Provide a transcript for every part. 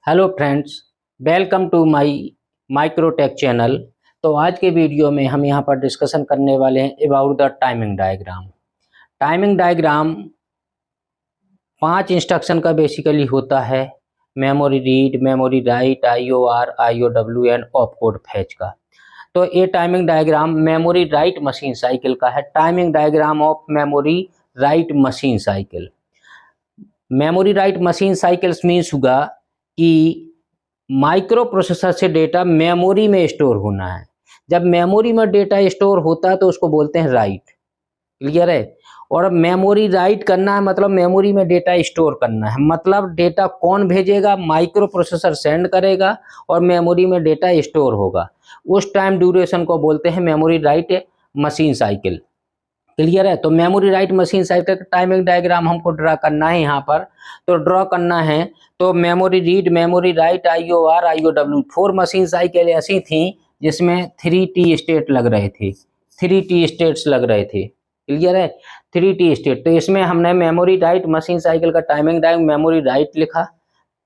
Hello friends, welcome to my Microtech channel. तो आज के वीडियो में हम यहाँ पर डिस्कशन करने वाले हैं about the timing diagram. Timing diagram 5 instruction का बेसिकली होता है। Memory read, memory write, IOR, IOW and opcode fetch का। तो ये timing diagram memory write machine cycle का है। Timing diagram of memory write machine cycle. Memory write machine cycles means होगा कि माइक्रो प्रोसेसर से डेटा मेमोरी में store होना है। जब मेमोरी में डेटा स्टोर होता है तो उसको बोलते हैं राइट। क्लियर है? और मेमोरी राइट करना है मतलब मेमोरी में डेटा स्टोर करना है। मतलब डेटा कौन भेजेगा? माइक्रो प्रोसेसर सेंड करेगा और मेमोरी में डेटा स्टोर होगा। उस टाइम ड्यूरेशन को बोलते हैं memory write machine cycle. Clear है? तो मेमोरी राइट मशीन साइकिल का टाइमिंग डायग्राम हमको ड्रा करना है यहाँ पर। तो ड्रॉ करना है तो memory read, memory write, IOR, IOW 4 machine cycle ऐसी थी जिसमें 3T स्टेट लग रहे थे। 3T स्टेट्स लग रहे थे। क्लियर है? 3T state. तो इसमें हमने मेमोरी राइट मशीन साइकिल का टाइमिंग डायग्राम मेमोरी राइट लिखा।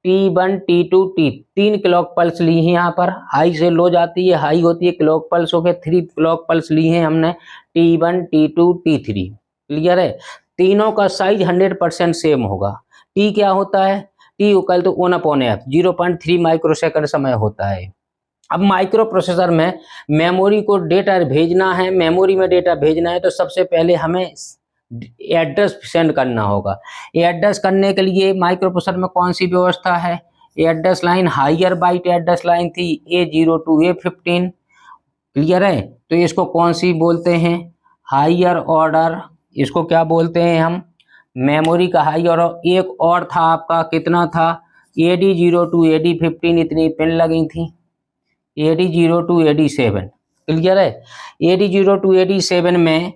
T1, T2, T 3 clock pulse ली है। यहाँ पर हाई से लो जाती है, हाई होती है, क्लॉक पल्स हो गए। 3 क्लॉक पल्स ली है हमने, T1, T2, T3। क्लियर है? तीनों का साइज 100% सेम होगा। T क्या होता है? T equal to 1/f 0.3 microsecond समय होता है। अब माइक्रो प्रोसेसर में मेमोरी को डेटा भेजना है, मेमोरी में डेटा भेजना है तो सबसे पहले हमें एड्रेस सेंड करना होगा। एड्रेस करने के लिए माइक्रो प्रोसेसर में कौन सी व्यवस्था है? Address line higher byte address line थी A0 to A15। क्लियर है? तो इसको कौन सी बोलते हैं? Higher order. इसको क्या बोलते हैं हम? मेमोरी का हाई। और एक और था आपका, कितना था? AD0 to AD15 इतनी पिन लगी थी। AD0 to AD7। क्लियर है? AD0 to AD7 में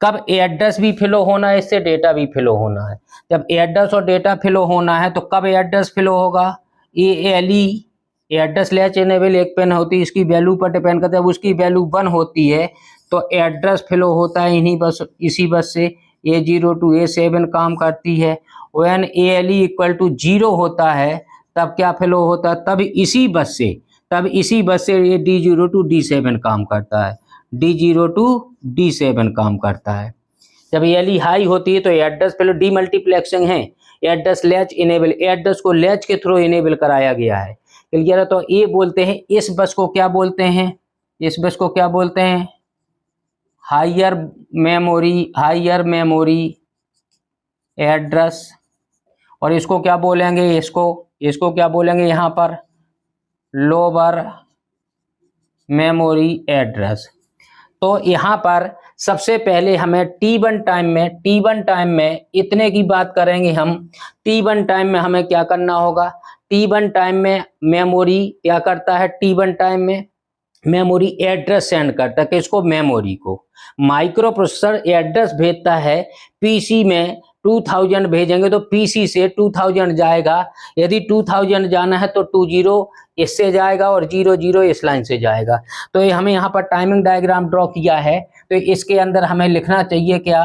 कब एड्रेस भी फिलो होना है, इससे डेटा भी फिलो होना है। जब एड्रेस और डेटा फिलो होना है तो कब एड्रेस फिलो होगा? ALE एड्रेस लैच इनेबल एक पेन होती है, इसकी वैल्यू पर डिपेंड करता है। जब उसकी वैल्यू 1 होती है तो एड्रेस फिलो होता है इसी बस से। A0 to A7 काम करती है। व्हेन ALE इक्वल टू 0 होता है तब क्या फिलो होता है? तब इसी बस से ये D0 to D7 काम करता है। D0 to D7 काम करता है। जब ALE हाई होती है तो एड्रेस फिलो डीमल्टीप्लेक्सिंग है। एड्रेस लैच इनेबल, एड्रेस को लैच के थ्रू इनेबल कराया गया है। क्लियर है? तो ये बोलते हैं, इस बस को क्या बोलते हैं? इस बस को क्या बोलते हैं? Higher memory address. और इसको क्या बोलेंगे? इसको क्या बोलेंगे यहाँ पर? Lower memory address. तो यहाँ पर सबसे पहले हमें T1 टाइम में इतने की बात करेंगे हम। T1 टाइम में हमें क्या करना होगा? T1 टाइम में मेमोरी क्या करता है? T1 टाइम में मेमोरी एड्रेस सेंड करता है। किसको? मेमोरी को। माइक्रो प्रोसेसर एड्रेस भेजता है पीसी में। 2000 भेजेंगे तो पीसी से 2000 जाएगा। यदि 2000 जाना है तो 20 इससे जाएगा और 00 इस लाइन से जाएगा। तो ये हमें यहाँ पर टाइमिंग डायग्राम ड्रॉ किया है। तो इसके अंदर हमें लिखना चाहिए क्या?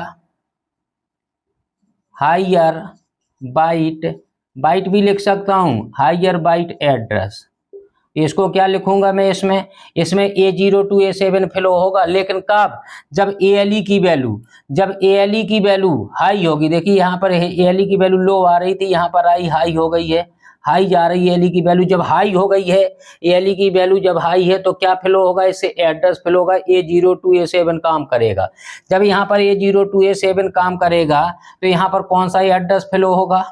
हायर बाइट भी लिख सकता हूँ, हायर बाइट एड्रेस। इसको क्या लिखूंगा मैं? इसमें A0 to A7 फिलो होगा। लेकिन कब? जब ALE की वैल्यू हाई होगी। देखिए यहाँ पर ALE की वैल्यू लो आ रही थी, यहाँ पर हाई हो गई है, हाई जा रही है ALE की वैल्यू। जब हाई हो गई है ALE की वैल्यू, जब हाई है तो क्या फिलो होगा? इससे एड्रेस फिलो होगा। A0 to A7 काम करेगा। जब यहाँ पर A0 to A7 काम करेगा तो यहाँ पर कौन सा एड्रेस फिलो होगा?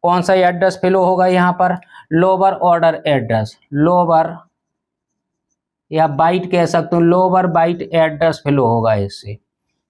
कौन सा एड्रेस फिलो होगा? यहाँ पर लोअर ऑर्डर एड्रेस, लोअर या बाइट कह सकते हो, लोअर बाइट एड्रेस फिलो होगा इससे।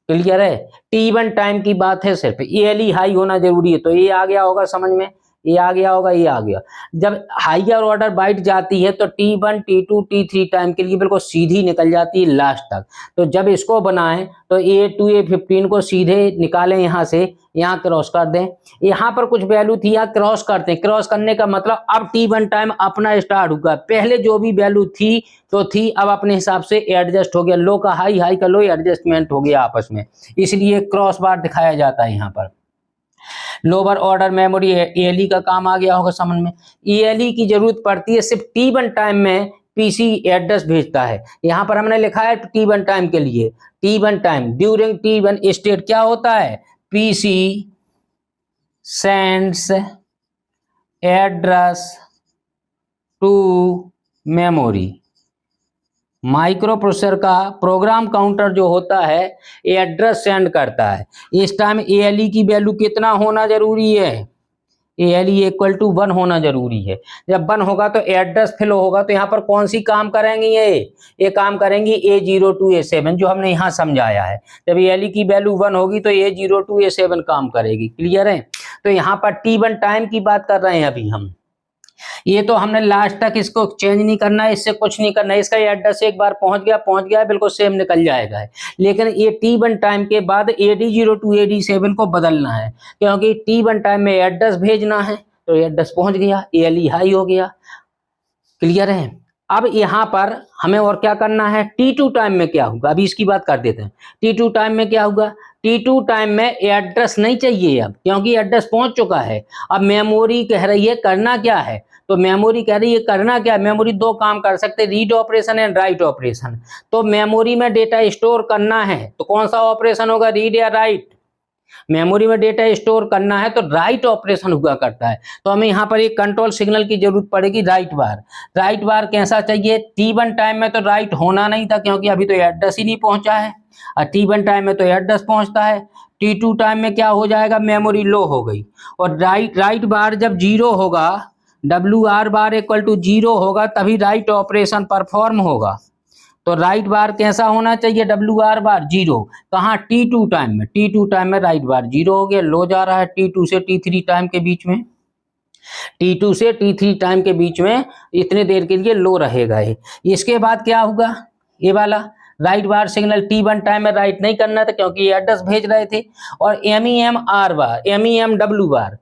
क्लियर है? T1 टाइम की बात है, सिर्फ ALE हाई होना जरूरी है। तो ये आ गया होगा समझ में, ये आ गया होगा, ये आ गया। जब हायर ऑर्डर बाइट जाती है तो T1, T2, T3 टाइम के लिए बिल्कुल सीधी निकल जाती है लास्ट तक। तो जब इसको बनाएं तो A2 A15 को सीधे निकालें, यहाँ से यहाँ क्रॉस कर दें। यहाँ पर कुछ वैल्यू थी, यहाँ क्रॉस करते हैं। क्रॉस करने का मतलब अब T1 टाइम अपना स्टार्ट होगा। पहले जो भी वैल्यू थी तो थी, अब अपने हिसाब से एडजस्ट हो गया। लो का हाई, हाई का लो, एडजस्टमेंट हो गया आपस में, इसलिए क्रॉस बार दिखाया जाता है यहाँ पर। लोअर ऑर्डर मेमोरी ALE का काम आ गया होगा समझ में। ALE की जरूरत पड़ती है सिर्फ T1 टाइम में PC एड्रेस भेजता है। यहाँ पर हमने लिखा है T1 टाइम के लिए, T1 time during T1 state क्या होता है, PC sends address to memory. Microprocessor का प्रोग्राम काउंटर जो होता है एड्रेस सेंड करता है। इस टाइम ALE की वैल्यू कितना होना जरूरी है, ALE इक्वल टू 1 होना जरूरी है। जब 1 होगा तो एड्रेस फिल होगा, तो यहाँ पर कौन सी काम करेंगी, ये काम करेंगी A0 to A7 जो हमने यहाँ समझाया है। जब ALE की वैल्यू 1 होगी तो A0 to A7 काम करेगी। क्लियर है। तो यहाँ पर T1 टाइम की बात कर रहे हैं अभी हम। ये तो हमने लास्ट तक इसको चेंज नहीं करना है, इससे कुछ नहीं करना है। इसका एड्रेस एक बार पहुंच गया बिल्कुल सेम निकल जाएगा है। लेकिन ये T1 टाइम के बाद AD0 to AD7 को बदलना है, क्योंकि T1 टाइम में एड्रेस भेजना है तो एड्रेस पहुंच गया, ALE हाई हो गया। क्लियर है। अब यहाँ पर हमें और क्या करना है, T2 टाइम में क्या होगा, अभी इसकी बात कर देते हैं। T2 टाइम में क्या होगा, T2 टाइम में एड्रेस नहीं चाहिए अब, क्योंकि एड्रेस पहुंच चुका है। अब मेमोरी कह रही है करना क्या है, तो मेमोरी कह रही है करना क्या है, मेमोरी दो काम कर सकते हैं, read operation and write operation. तो मेमोरी में डेटा स्टोर करना है तो कौन सा ऑपरेशन होगा, रीड या राइट। मेमोरी में डेटा स्टोर करना है तो राइट ऑपरेशन हुआ करता है। तो हमें यहाँ पर एक कंट्रोल सिग्नल की जरूरत पड़ेगी, राइट बार। राइट बार कैसा चाहिए, T1 टाइम में तो राइट होना नहीं था, क्योंकि अभी तो एड्रेस ही नहीं पहुंचा है। और T1 टाइम में तो एड्रेस पहुंचता है। T2 टाइम में क्या हो जाएगा, मेमोरी लो हो गई, और राइट बार जब 0 होगा, WR बार इक्वल टू 0 होगा, तभी राइट ऑपरेशन परफॉर्म होगा। तो राइट बार कैसा होना चाहिए, WR बार 0। कहाँ, T2 टाइम में। T2 टाइम में राइट बार 0 हो गया, लो जा रहा है T2 से T3 टाइम के बीच में। T2 से T3 टाइम के बीच में इतने देर के लिए लो रहेगा ये। इसके बाद क्या होगा, ये वाला राइट बार सिग्नल T1 टाइम में राइट नहीं करना था, क्योंकि ये एड्रेस भेज रहे थे। और MEMR बार, MEMW बार,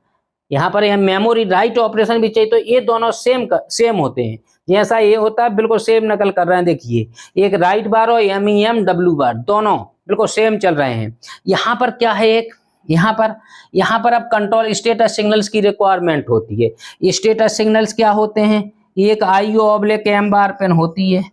यहाँ पर मेमोरी राइट ऑपरेशन भी चाहिए, तो ये दोनों सेम होते हैं। जैसा ये होता है बिल्कुल सेम नकल कर रहे हैं। देखिए, एक राइट बार और MEMW बार दोनों बिल्कुल सेम चल रहे हैं। यहाँ पर क्या है, एक यहाँ पर अब कंट्रोल स्टेटस सिग्नल्स की रिक्वायरमेंट होती है। स्टेटस सिग्नल्स क्या होते हैं, एक IO/M बार पिन होती है।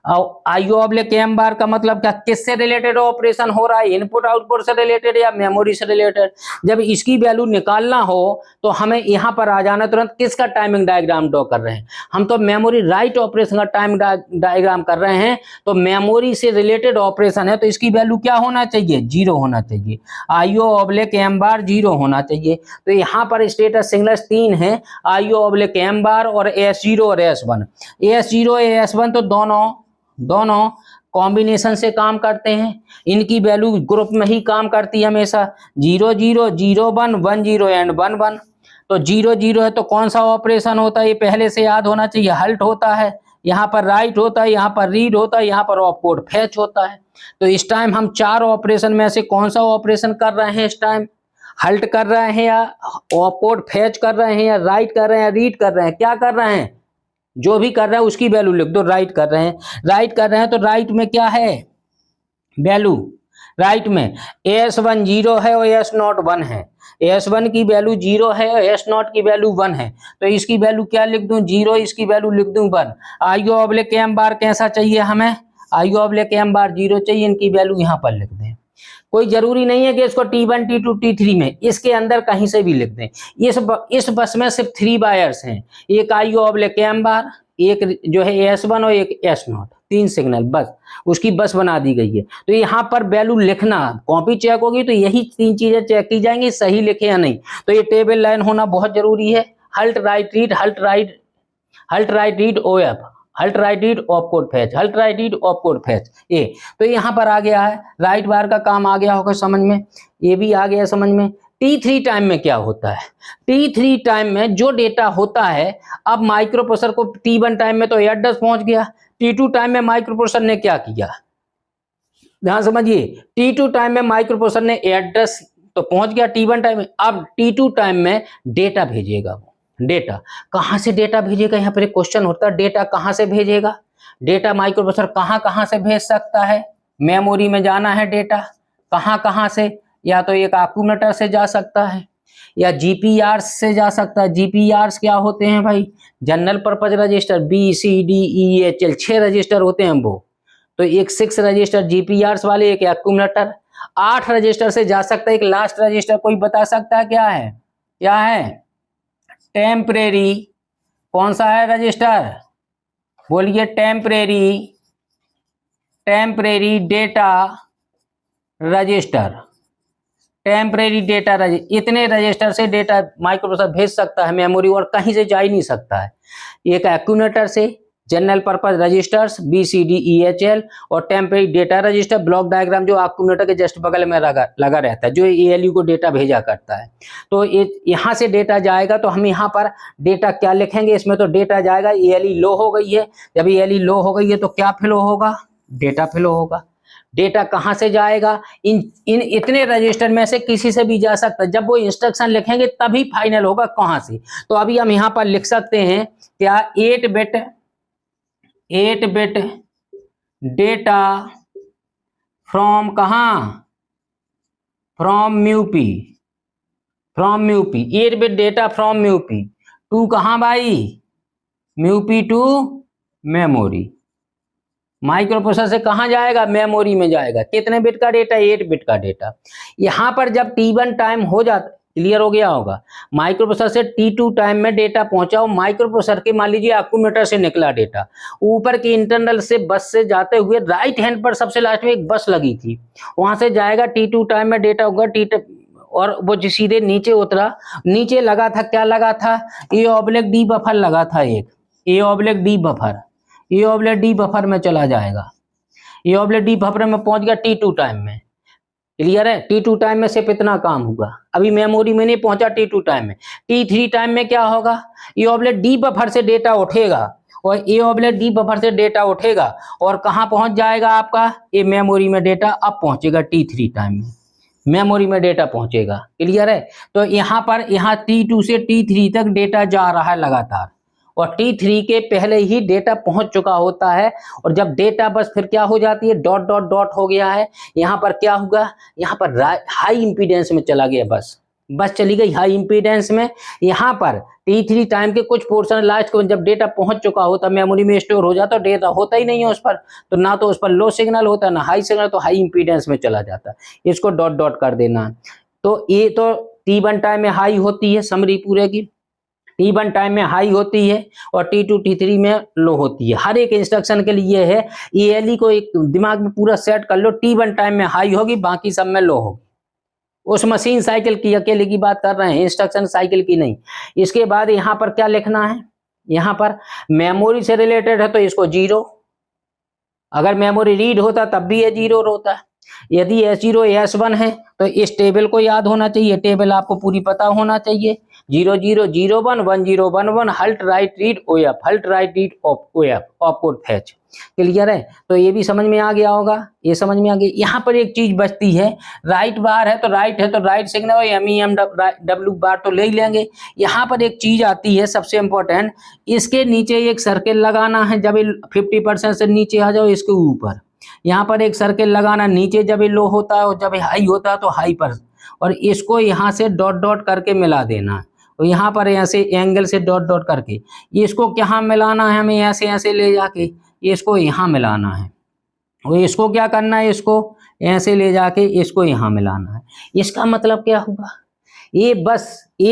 IO/M बार का मतलब क्या, किससे रिलेटेड ऑपरेशन हो रहा है, इनपुट आउटपुट से रिलेटेड या मेमोरी से रिलेटेड। जब इसकी वैल्यू निकालना हो तो हमें यहाँ पर आ जाना तुरंत, किसका टाइमिंग डायग्राम ड्रॉ कर रहे हैं हम, तो मेमोरी राइट ऑपरेशन का टाइम डायग्राम कर रहे हैं। तो मेमोरी से रिलेटेड ऑपरेशन है, तो इसकी वैल्यू क्या होना चाहिए, 0 होना चाहिए। IO/M बार 0 होना चाहिए। तो यहाँ पर स्टेटस सिग्नल्स 3 हैं, IO/M बार और S0 और S1। S0 S1 तो दोनों कॉम्बिनेशन से काम करते हैं। इनकी वैल्यू ग्रुप में ही काम करती है हमेशा, 0 0 0 1 1 0 एंड 1 1। तो 0 0 है तो कौन सा ऑपरेशन होता है, ये पहले से याद होना चाहिए, हल्ट होता है। यहाँ पर राइट होता है, यहाँ पर रीड होता है, यहाँ पर ऑपकोड फैच होता है। तो इस टाइम हम 4 ऑपरेशन में से कौन सा ऑपरेशन कर रहे हैं, इस टाइम हल्ट कर रहे हैं या ऑपकोड फैच कर रहे हैं या राइट कर रहे हैं या रीड कर रहे हैं, क्या कर रहे हैं, जो भी कर रहे हैं उसकी वैल्यू लिख दो। राइट कर रहे हैं तो राइट में क्या है वैल्यू, राइट में S1 0 है और S0 1 है। S1 की वैल्यू 0 है और S0 की वैल्यू 1 है, तो इसकी वैल्यू क्या लिख दूं, 0, इसकी वैल्यू लिख दूं 1। IO/M बार कैसा चाहिए हमें, IO/M बार 0 चाहिए, इनकी वैल्यू यहाँ पर लिख दें। कोई जरूरी नहीं है कि इसको T1 T2 T3 में, इसके अंदर कहीं से भी लिख दें। इस बस में सिर्फ 3 वायर्स हैं, एक IO/M बार, एक जो है S1 और एक S0, 3 सिग्नल बस, उसकी बस बना दी गई है। तो यहाँ पर वैल्यू लिखना, कॉपी चेक होगी तो यही 3 चीजें चेक की जाएंगी, सही लिखे या नहीं। तो ये टेबल लाइन होना बहुत जरूरी है। Halt write read, halt write read OF, halt write read opcode fetch, halt write read opcode fetch, ये तो यहाँ पर आ गया है। राइट बार का काम आ गया होगा समझ में, ये भी आ गया समझ में। T3 टाइम में क्या होता है, T3 टाइम में जो डेटा होता है, अब माइक्रो प्रोसेसर को T1 टाइम में तो एड्रेस पहुंच गया, T2 टाइम में माइक्रो प्रोसेसर ने क्या किया, ध्यान समझिए। T2 टाइम में माइक्रो प्रोसेसर ने एड्रेस तो पहुंच गया T1 टाइम में, अब T2 टाइम में डेटा भेजेगा। वो डेटा कहां से डेटा भेजेगा, यहाँ पर एक क्वेश्चन होता है, डेटा कहां से भेजेगा। डेटा माइक्रो प्रोसेसर कहां से भेज सकता है, मेमोरी में जाना है डेटा, कहां से, या तो एक एक्यूमुलेटर से जा सकता है, या जीपीआर से जा सकता है। जीपीआर क्या होते हैं भाई? General purpose register, BCDEHL 6 register होते हैं वो। तो एक 6 रजिस्टर जीपीआर वाले, एक एक्यूमुलेटर। 8 रजिस्टर से जा सकता है। एक लास्ट रजिस्टर कोई बता सकता है क्या है? क्या है? टेम्परेरी। कौन सा है रजिस्टर? बोलिए। Temporary data register. Temporary data register, इतने रजिस्टर से डेटा माइक्रोप्रोसेसर भेज सकता है मेमोरी, और कहीं से जा ही नहीं सकता है। एक एक्यूमुलेटर से, जनरल पर्पज रजिस्टर्स BCDEHL, और temporary data register, block diagram जो एक्यूमुलेटर के जस्ट बगल में लगा रहता है, जो ALU को डेटा भेजा करता है। तो यहाँ से डेटा जाएगा, तो हम यहाँ पर डेटा क्या लिखेंगे? इसमें तो डेटा जाएगा, ALE लो हो गई है। जब ALE लो हो गई है तो क्या फ्लो होगा? डेटा फ्लो होगा। डेटा कहाँ से जाएगा? इन इतने रजिस्टर में से किसी से भी जा सकता है। जब वो इंस्ट्रक्शन लिखेंगे तभी फाइनल होगा कहाँ से। तो अभी हम यहाँ पर लिख सकते हैं क्या? 8 बिट डेटा फ्रॉम कहाँ? From mu P. 8 bit data from mu P to कहाँ भाई? म्यूपी टू मेमोरी। माइक्रोप्रोसेसर से कहाँ जाएगा? मेमोरी में जाएगा। कितने बिट का डेटा? 8 बिट का डेटा। यहाँ पर जब T1 टाइम हो जाता, क्लियर हो गया होगा, माइक्रोप्रोसेसर से T2 टाइम में डेटा पहुंचा हो, माइक्रोप्रोसेसर के मान लीजिए एक्यूमुलेटर से निकला डेटा, ऊपर की इंटरनल से बस से जाते हुए राइट हैंड पर सबसे लास्ट में एक बस लगी थी, वहां से जाएगा। T2 टाइम में डेटा होगा और वो सीधे नीचे उतरा। नीचे लगा था, क्या लगा था? A/D बफर लगा था। एक A/D बफर, A/D बफर में चला जाएगा। A/D बफर में पहुंच गया T2 टाइम में। क्लियर है? T2 टाइम में सिर्फ इतना काम हुआ। अभी मेमोरी में नहीं पहुंचा T2 टाइम में। T3 टाइम में क्या होगा? A/D बफर से डेटा उठेगा, और A/D बफर से डेटा उठेगा और कहां पहुंच जाएगा आपका? ये मेमोरी में डेटा अब पहुंचेगा T3 टाइम में, मेमोरी में डेटा पहुंचेगा। क्लियर है? तो यहाँ पर T2 से T3 तक डेटा जा रहा है लगातार, और T3 के पहले ही डेटा पहुंच चुका होता है। और जब डेटा बस फिर क्या हो जाती है? डॉट डॉट डॉट हो गया है। यहाँ पर क्या होगा? यहाँ पर हाई इंपीडेंस में चला गया, बस चली गई हाई इंपीडेंस में। यहाँ पर T3 टाइम के कुछ पोर्शन लास्ट को जब डेटा पहुंच चुका होता, मेमोरी में स्टोर हो जाता, डेटा होता ही नहीं है उस पर, तो ना तो उस पर लो सिग्नल होता, ना हाई सिग्नल, तो हाई इंपीडेंस में चला जाता। इसको डॉट डॉट कर देना। तो ये तो T1 टाइम में हाई होती है, समरी पूरे की। T1 टाइम में हाई होती है और T2 T3 में लो होती है। हर एक इंस्ट्रक्शन के लिए है। ALE को एक दिमाग में पूरा सेट कर लो। T1 टाइम में हाई होगी, बाकी सब में लो होगी। उस मशीन साइकिल की अकेले की बात कर रहे हैं, इंस्ट्रक्शन साइकिल की नहीं। इसके बाद यहाँ पर क्या लिखना है? यहाँ पर मेमोरी से रिलेटेड है तो इसको 0, अगर मेमोरी रीड होता तब भी ये 0 होता है। यदि S0 S1 है तो इस टेबल को याद होना चाहिए, टेबल आपको पूरी पता होना चाहिए। 0 0 0 1 1 0 1 1 halt write read OF, halt write read OF, opcode fetch. Clear है? तो ये भी समझ में आ गया होगा, ये समझ में आ गया। यहाँ पर एक चीज बचती है, राइट बार है तो राइट सिग्नल, MEMW बार तो ले ही लेंगे। यहाँ पर एक चीज आती है सबसे इंपॉर्टेंट, इसके नीचे एक सर्किल लगाना है। जब 50% से नीचे आ जाओ, इसके ऊपर यहाँ पर एक सर्किल लगाना, नीचे जब ये लो होता है और जब हाई होता है तो हाई पर, और इसको यहाँ से डॉट डॉट करके मिला देना, और यहाँ पर ऐसे एंगल से डॉट डॉट करके इसको क्या मिलाना है? हमें ऐसे ऐसे ले जाके इसको यहाँ मिलाना है, और इसको क्या करना है? इसको ऐसे ले जाके इसको यहाँ मिलाना है। इसका मतलब क्या होगा? ये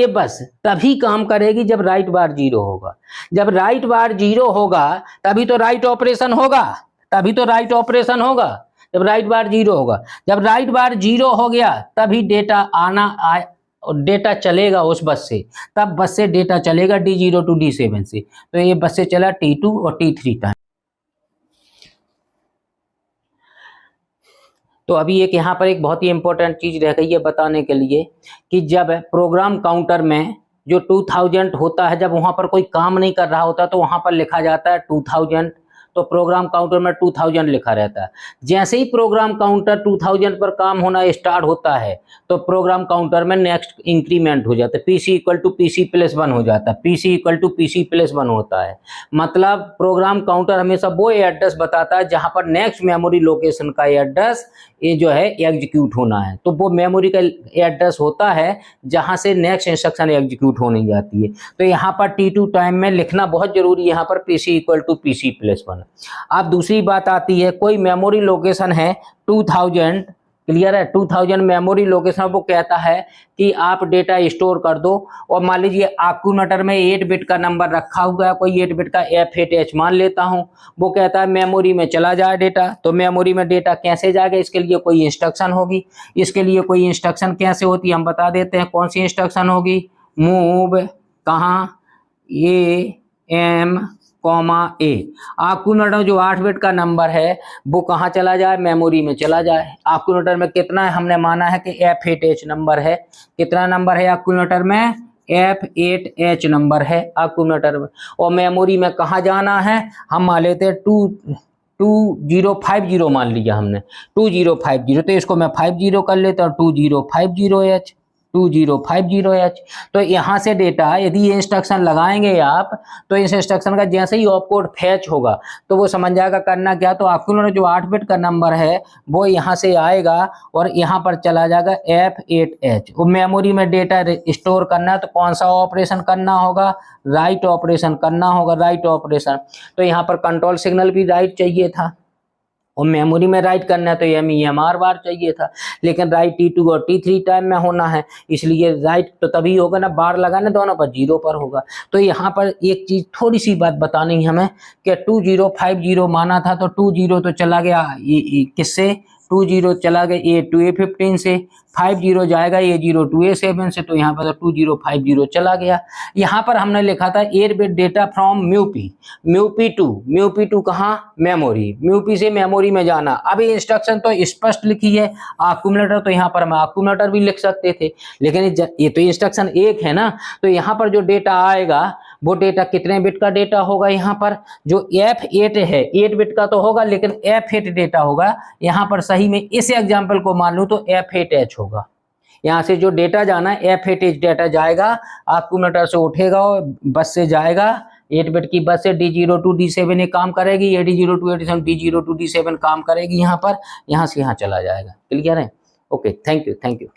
बस तभी काम करेगी जब राइट बार 0 होगा। जब राइट बार 0 होगा तभी तो राइट ऑपरेशन होगा, जब राइट बार 0 होगा। जब राइट बार 0 हो गया तभी डेटा और डेटा चलेगा उस बस से, तब बस से डेटा चलेगा D0 to D7 से। तो ये बस से चला T2 और T3 टाइम। तो अभी एक यहाँ पर एक बहुत ही इंपॉर्टेंट चीज रह गई है बताने के लिए, कि जब प्रोग्राम काउंटर में जो 2000 होता है, जब वहां पर कोई काम नहीं कर रहा होता तो वहां पर लिखा जाता है 2000 तो प्रोग्राम काउंटर में 2000 लिखा रहता है। जैसे ही प्रोग्राम काउंटर 2000 पर काम होना स्टार्ट होता है तो प्रोग्राम काउंटर में नेक्स्ट इंक्रीमेंट हो जाता है, PC equal to PC plus 1 हो जाता है, PC equal to PC plus 1 होता है। मतलब प्रोग्राम काउंटर हमेशा वो एड्रेस बताता है जहां पर नेक्स्ट मेमोरी लोकेशन का एड्रेस ये जो है एग्जीक्यूट होना है। तो वो मेमोरी का एड्रेस होता है जहां से नेक्स्ट इंस्ट्रक्शन एग्जीक्यूट होने जाती है। तो यहाँ पर T2 टाइम में लिखना बहुत जरूरी है, यहाँ पर PC equal to PC plus 1। अब दूसरी बात आती है, कोई मेमोरी लोकेशन है 2000, क्लियर है, 2000 मेमोरी लोकेशन, वो कहता है कि आप डेटा स्टोर कर दो और मान लीजिए एक्यूमुलेटर में 8 बिट का नंबर रखा हुआ है, कोई 8 बिट का F8H मान लेता हूं, वो कहता है मेमोरी में चला जाए डेटा। तो मेमोरी में डेटा कैसे जाएगा, इसके लिए कोई इंस्ट्रक्शन होगी। इसके लिए कोई इंस्ट्रक्शन कैसे होती है हम बता देते हैं। कौन सी इंस्ट्रक्शन होगी, मूव कहाँ A एक्यूमुलेटर जो 8 बिट का नंबर है वो कहाँ चला जाए, मेमोरी में चला जाए। एक्यूमुलेटर में कितना है, हमने माना है कि F8H नंबर है। कितना नंबर है एक्यूमुलेटर में, F8H नंबर है एक्यूमुलेटर में। और मेमोरी में कहाँ जाना है, हम मान लेते हैं 2050 मान लिया हमने 2050, तो इसको मैं 50 कर लेता हूँ, 2050H। तो यहाँ से डेटा यदि ये इंस्ट्रक्शन लगाएंगे आप, तो इस इंस्ट्रक्शन का जैसे ही ऑपकोड फैच होगा तो वो समझ जाएगा करना क्या। तो एक्यूमुलेटर जो 8 बिट का नंबर है वो यहाँ से आएगा और यहाँ पर चला जाएगा F8H। वो मेमोरी में डेटा स्टोर करना है तो कौन सा ऑपरेशन करना होगा, राइट ऑपरेशन करना होगा, राइट ऑपरेशन। तो यहाँ पर कंट्रोल सिग्नल भी राइट चाहिए था और मेमोरी में राइट करना है तो MEMR बार चाहिए था, लेकिन राइट T2 और T3 टाइम में होना है, इसलिए राइट तो तभी होगा ना, बार लगाना दोनों पर 0 पर होगा। तो यहाँ पर एक चीज थोड़ी सी बात बतानी है हमें कि 2050 माना था तो 20 तो चला गया किससे, 20 चला गया A2 A15 से, 50 जाएगा A0 टू A7 से, तो यहाँ पर 2050 चला गया। यहाँ पर हमने लिखा था 8 bit data from mu P to कहाँ, मेमोरी, म्यूपी से मेमोरी में जाना। अभी इंस्ट्रक्शन तो स्पष्ट लिखी है, एक्यूमुलेटर तो यहाँ पर हम एक्यूमुलेटर भी लिख सकते थे, लेकिन ये तो इंस्ट्रक्शन एक है ना। तो यहाँ पर जो डेटा आएगा वो डेटा कितने बिट का डेटा होगा, यहाँ पर जो F8 है 8 बिट का तो होगा लेकिन F8 डेटा होगा। यहाँ पर सही में इस एग्जाम्पल को मान लूं तो F8H होगा। यहाँ से जो डेटा जाना है F8H डेटा जाएगा, एक्यूमुलेटर से उठेगा और बस से जाएगा, 8 बिट की बस से D0 टू D7 ये काम करेगी, D0 टू D7 काम करेगी यहाँ पर, यहाँ से यहाँ चला जाएगा। क्लियर है, ओके, थैंक यू।